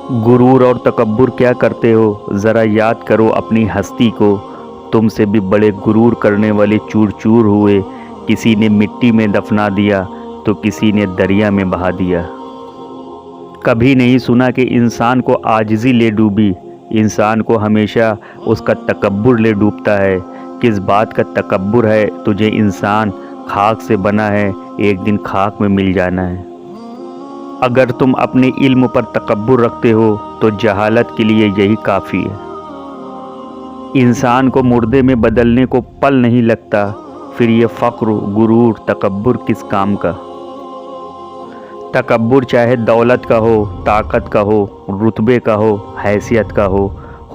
गुरूर और तकब्बुर क्या करते हो, ज़रा याद करो अपनी हस्ती को। तुमसे भी बड़े गुरूर करने वाले चूर चूर हुए। किसी ने मिट्टी में दफना दिया तो किसी ने दरिया में बहा दिया। कभी नहीं सुना कि इंसान को आजिज़ी ले डूबी। इंसान को हमेशा उसका तकब्बुर ले डूबता है। किस बात का तकब्बुर है तुझे, इंसान खाक से बना है, एक दिन खाक में मिल जाना है। अगर तुम अपने इल्म पर तकब्बुर रखते हो तो जहालत के लिए यही काफ़ी है। इंसान को मुर्दे में बदलने को पल नहीं लगता, फिर ये फ़क्र गुरूर तकब्बुर किस काम का। तकब्बुर चाहे दौलत का हो, ताकत का हो, रुतबे का हो, हैसियत का हो,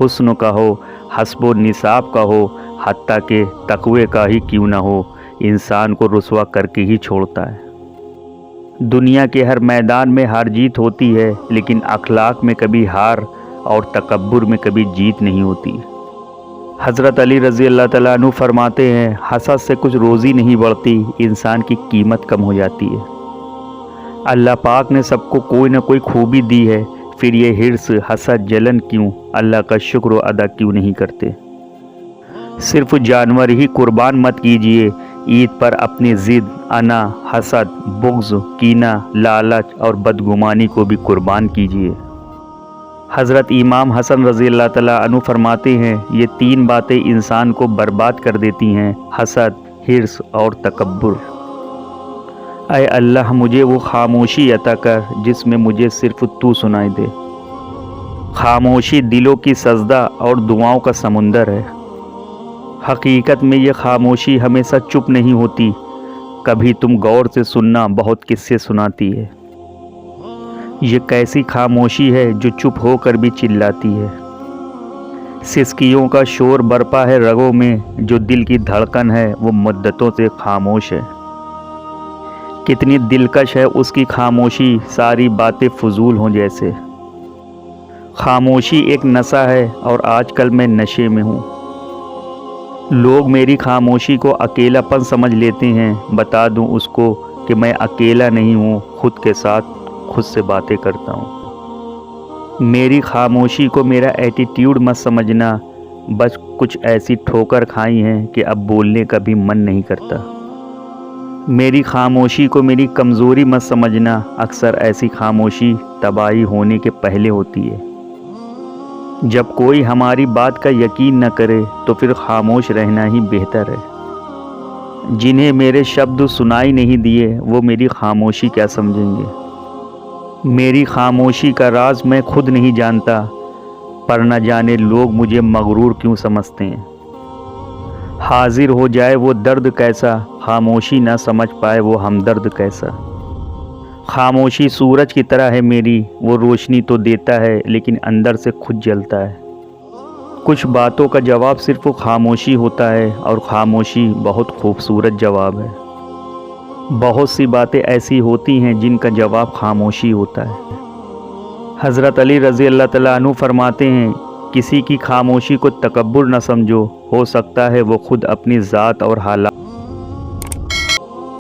हुस्न का हो, हस्बो निसाब का हो, हत्ता के तक़वे का ही क्यों ना हो, इंसान को रुसवा करके ही छोड़ता है। दुनिया के हर मैदान में हार जीत होती है, लेकिन अखलाक में कभी हार और तकब्बुर में कभी जीत नहीं होती। हज़रत अली रज़ी अल्लाह तआला अन्हु फरमाते हैं, हसद से कुछ रोज़ी नहीं बढ़ती, इंसान की कीमत कम हो जाती है। अल्लाह पाक ने सबको कोई ना कोई खूबी दी है, फिर ये हिर्स, हसद, जलन क्यों, अल्लाह का शुक्र अदा क्यों नहीं करते। सिर्फ जानवर ही कुर्बान मत कीजिए, ईद पर अपनी ज़िद, अना, हसद, बुग़्ज़, कीना, लालच और बदगुमानी को भी कुर्बान कीजिए। हज़रत इमाम हसन रज़ी अल्लाह तआला अन्हु फरमाते हैं, ये तीन बातें इंसान को बर्बाद कर देती हैं, हसद, हिर्स और तकब्बुर। ऐ अल्लाह, मुझे वो खामोशी अता कर जिसमें मुझे सिर्फ तू सुनाई दे। खामोशी दिलों की सजदा और दुआओं का समुंदर है। हकीकत में ये खामोशी हमेशा चुप नहीं होती, कभी तुम गौर से सुनना बहुत किस्से सुनाती है। ये कैसी खामोशी है जो चुप होकर भी चिल्लाती है। सिसकियों का शोर बरपा है रगों में, जो दिल की धड़कन है वो मुद्दतों से खामोश है। कितनी दिलकश है उसकी खामोशी, सारी बातें फजूल हों जैसे। खामोशी एक नशा है और आजकल मैं नशे में हूँ। लोग मेरी खामोशी को अकेलापन समझ लेते हैं, बता दूं उसको कि मैं अकेला नहीं हूँ, खुद के साथ खुद से बातें करता हूँ। मेरी खामोशी को मेरा एटीट्यूड मत समझना, बस कुछ ऐसी ठोकर खाई हैं कि अब बोलने का भी मन नहीं करता। मेरी खामोशी को मेरी कमज़ोरी मत समझना, अक्सर ऐसी खामोशी तबाही होने के पहले होती है। जब कोई हमारी बात का यकीन न करे तो फिर खामोश रहना ही बेहतर है। जिन्हें मेरे शब्द सुनाई नहीं दिए वो मेरी खामोशी क्या समझेंगे। मेरी खामोशी का राज मैं खुद नहीं जानता, पर न जाने लोग मुझे मगरूर क्यों समझते हैं। हाजिर हो जाए वो दर्द कैसा, खामोशी ना समझ पाए वो हमदर्द कैसा। खामोशी सूरज की तरह है मेरी, वो रोशनी तो देता है लेकिन अंदर से खुद जलता है। कुछ बातों का जवाब सिर्फ खामोशी होता है, और खामोशी बहुत खूबसूरत जवाब है। बहुत सी बातें ऐसी होती हैं जिनका जवाब खामोशी होता है। हज़रत अली रज़ी अल्लाह तआला अन्हु फरमाते हैं, किसी की खामोशी को तकब्बुर न समझो, हो सकता है वो खुद अपनी ज़ात और हालात